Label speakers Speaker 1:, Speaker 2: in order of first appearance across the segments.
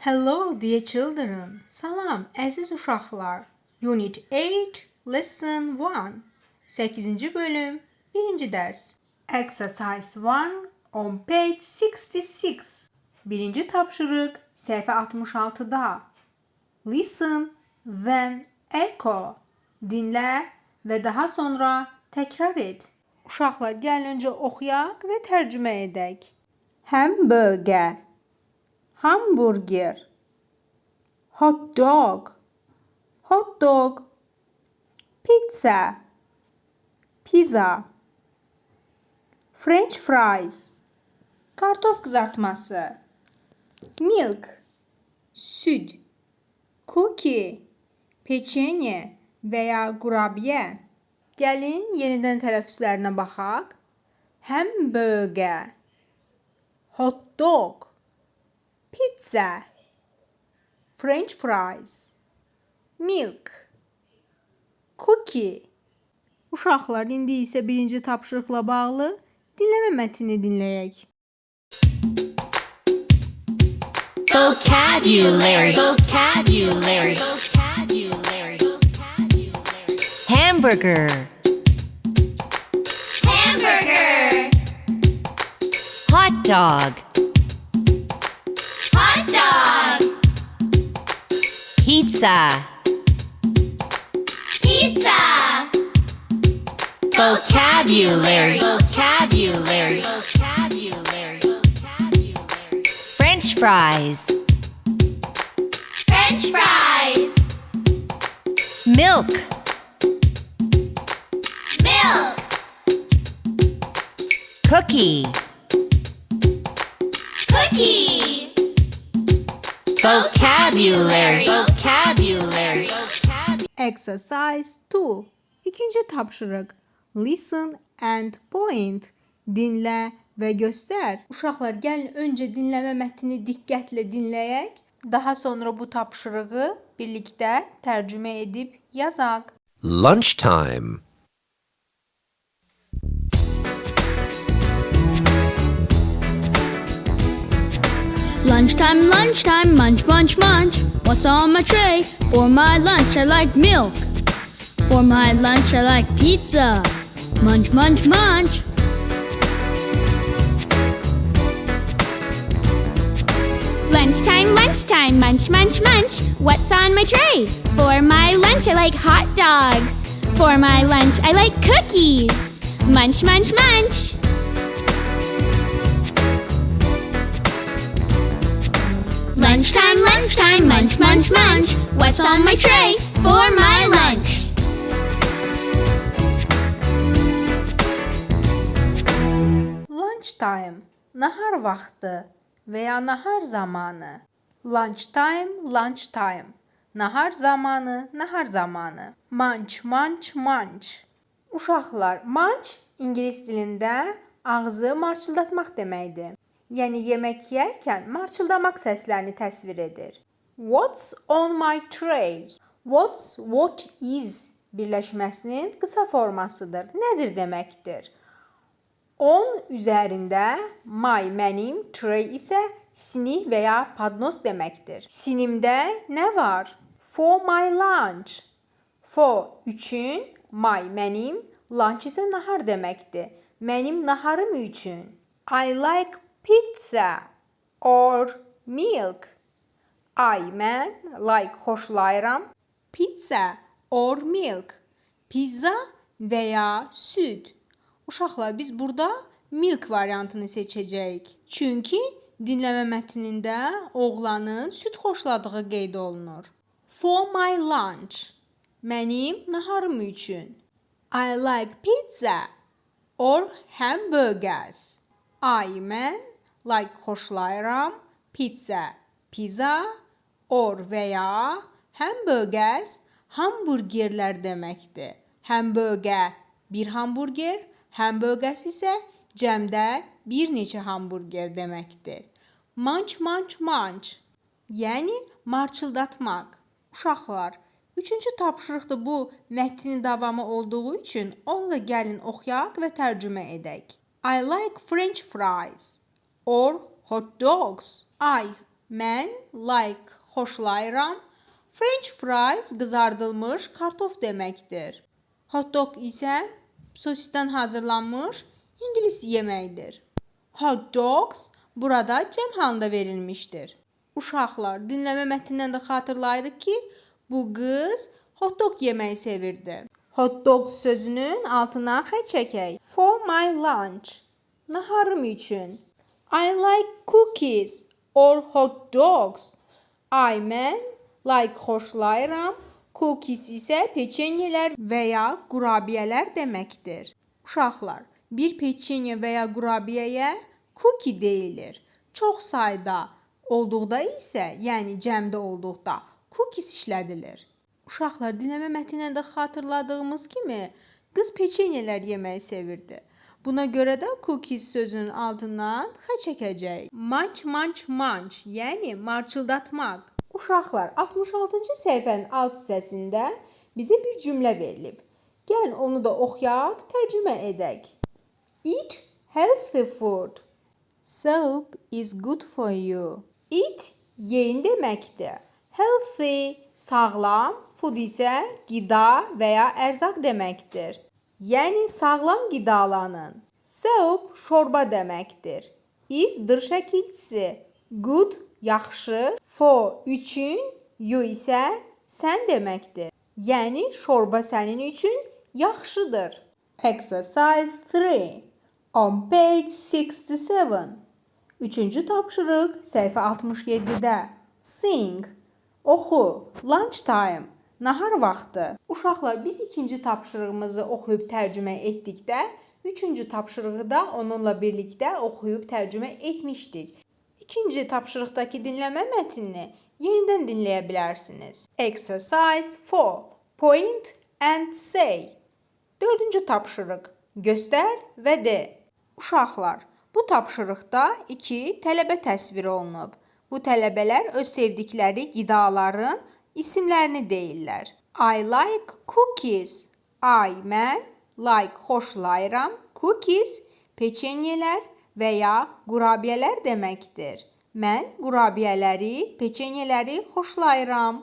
Speaker 1: Hello dear children. Salam əziz uşaqlar. Unit 8 Lesson 1 8-ci bölüm 1-ci dərs. Exercise 1 on page 66. Birinci tapşırıq səhifə 66-da. Listen then echo. Dinlə və daha sonra təkrar et. Uşaqlar, gəlin öncə oxuyaq və tərcümə edək. Hamburger, hamburger. Hot dog, hot dog. Pizza, pizza. French fries, kartof kızartması. Milk, süt. Cookie, peçenye veya kurabiye. Gəlin yenidən tələffüzlərinə baxaq. Hamburger, hot dog, pizza, French fries, milk, cookie. Uşaqlar, indi isə birinci tapşırıqla bağlı dinləmə mətnini dinləyək.
Speaker 2: Vocabulary, vocabulary, vocabulary, vocabulary. Hamburger, hamburger. Hot dog, hot dog. Pizza, pizza. Vocabulary, vocabulary, vocabulary, vocabulary. French fries, French fries. Milk, milk. Cookie, cookie. Vocabulary, vocabulary, vocabulary.
Speaker 1: Exercise 2. İkinci tapşırıq. Listen and point. Dinlə və göstər. Uşaqlar, gəlin öncə dinləmə mətnini diqqətlə dinləyək. Daha sonra bu tapşırığı birlikdə tərcümə edib yazaq.
Speaker 3: Lunchtime.
Speaker 4: Lunchtime, lunchtime, munch, munch, munch. What's on my tray? For my lunch, I like milk. For my lunch, I like pizza. Munch, munch, munch.
Speaker 5: Lunchtime, lunchtime, munch, munch, munch. What's on my tray? For my lunch, I like hot dogs. For my lunch, I like cookies. Munch, munch, munch. Lunchtime, lunchtime, munch, munch, munch. What's on my tray? For my lunch.
Speaker 1: Lunchtime, nahar vaxtı veya nahar zamanı. Lunchtime, lunchtime. Nahar zamanı, nahar zamanı. Munch, munch, munch. Uşaqlar, munch İngilis dilində ağzı marçıldatmaq deməkdir. Yəni yemək yeyərkən marçıldamaq səslərini təsvir edir. What's on my tray? What's, what is birləşməsinin qısa formasıdır. Nədir deməkdir? On üzərində my, mənim, tray isə sinih və ya padnos deməkdir. Sinimdə nə var? For my lunch. For üçün, my, mənim, lunch isə nahar deməkdir. Mənim naharım üçün. I like pizza or milk. I, mən, like, xoşlayıram. Pizza or milk. Pizza və ya süd. Uşaqlar, biz burada milk variantını seçəcəyik. Çünki dinləmə mətnində oğlanın süd xoşladığı qeyd olunur. For my lunch. Mənim naharım üçün. I like pizza or hamburgers. I, mən, like, xoşlayıram. Pizza, pizza, or və ya hamburgers, hamburgerlər deməkdir. Hamburger, bir hamburger, hamburgers isə cəmdə bir neçə hamburger deməkdir. Munch, munch, munch, yəni marçıldatmaq. Uşaqlar, üçüncü tapşırıq da bu mətnin davamı olduğu üçün onu da gəlin oxuyaq və tərcümə edək. I like French fries or hot dogs. I, Mən like xoşlayıram. French fries qızardılmış kartof deməkdir. Hot dog isə sosisdən hazırlanmış ingilis yeməyidir. Hot dogs burada cəm halında verilmişdir. Uşaqlar, dinləmə mətnindən də xatırlayırıq ki, bu qız hot dog yeməyi sevirdi. Hot dog sözünün altına xətt çəkək. For my lunch. Naharım üçün. I like cookies or hot dogs. Mən like xoşlayıram. Cookies isə peçenyelər və ya qurabiyələr deməkdir. Uşaqlar, bir peçenye və ya qurabiyəyə cookie deyilir. Çox sayda olduqda isə, yəni cəmdə olduqda cookies işlədilir. Uşaqlar, dinləmə mətnindən də xatırladığımız kimi qız peçenyelər yeməyi sevirdi. Buna görə də cookies sözünün altından xətt çəkəcək. Munch, munch, munch, yəni marçıldatmaq. Uşaqlar, 66-cı səhifənin alt hissəsində bizə bir cümlə verilib. Gəl onu da oxuyaq, tərcümə edək. Eat healthy food. Soap is good for you. Eat yeyin deməkdir. Healthy sağlam, food isə qida və ya ərzaq deməkdir. Yəni sağlam qidalanın. Soap şorba deməkdir. Is dır şəkilçisi. Good yaxşı, for üçün, you isə sən deməkdir. Yəni şorba sənin üçün yaxşıdır. Exercise 3 on page 67. Üçüncü tapşırıq səhifə 67-də. Sing. Oxu. Lunch time. Nahar vaxtı. Uşaqlar, biz ikinci tapşırığımızı oxuyub tərcümə etdikdə, üçüncü tapşırığı da onunla birlikdə oxuyub tərcümə etmişdik. İkinci tapşırıqdakı dinləmə mətnini yenidən dinləyə bilərsiniz. Exercise 4. Point and say. Dördüncü tapşırıq. Göstər və de. Uşaqlar, bu tapşırıqda 2 tələbə təsvir olunub. Bu tələbələr öz sevdikləri qidaların isimlərini deyirlər. I like cookies. Mən like xoşlayıram. Cookies peçenyelər və ya qurabiyələr deməkdir. Mən qurabiyələri, peçenyeləri xoşlayıram.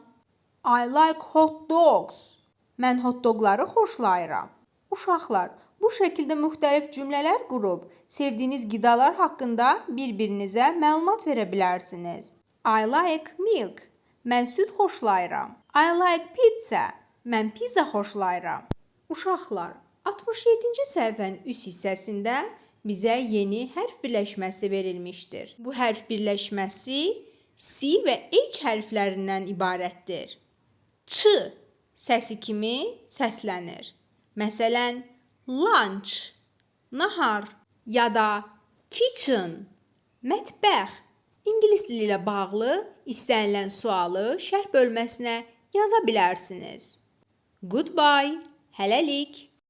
Speaker 1: I like hot dogs. Mən hot dogları xoşlayıram. Uşaqlar, bu şəkildə müxtəlif cümlələr qurub, sevdiyiniz qidalar haqqında bir-birinizə məlumat verə bilərsiniz. I like milk. Mən süd xoşlayıram. I like pizza. Mən pizza xoşlayıram. Uşaqlar, 67-ci səhifənin üst hissəsində bizə yeni hərf birləşməsi verilmişdir. Bu hərf birləşməsi C və H hərflərindən ibarətdir. Ç səsi kimi səslənir. Məsələn, lunch, nahar ya da kitchen, mətbəx. İngilis dili ilə bağlı istənilən sualı şərh bölməsinə yaza bilərsiniz. Goodbye, hələlik.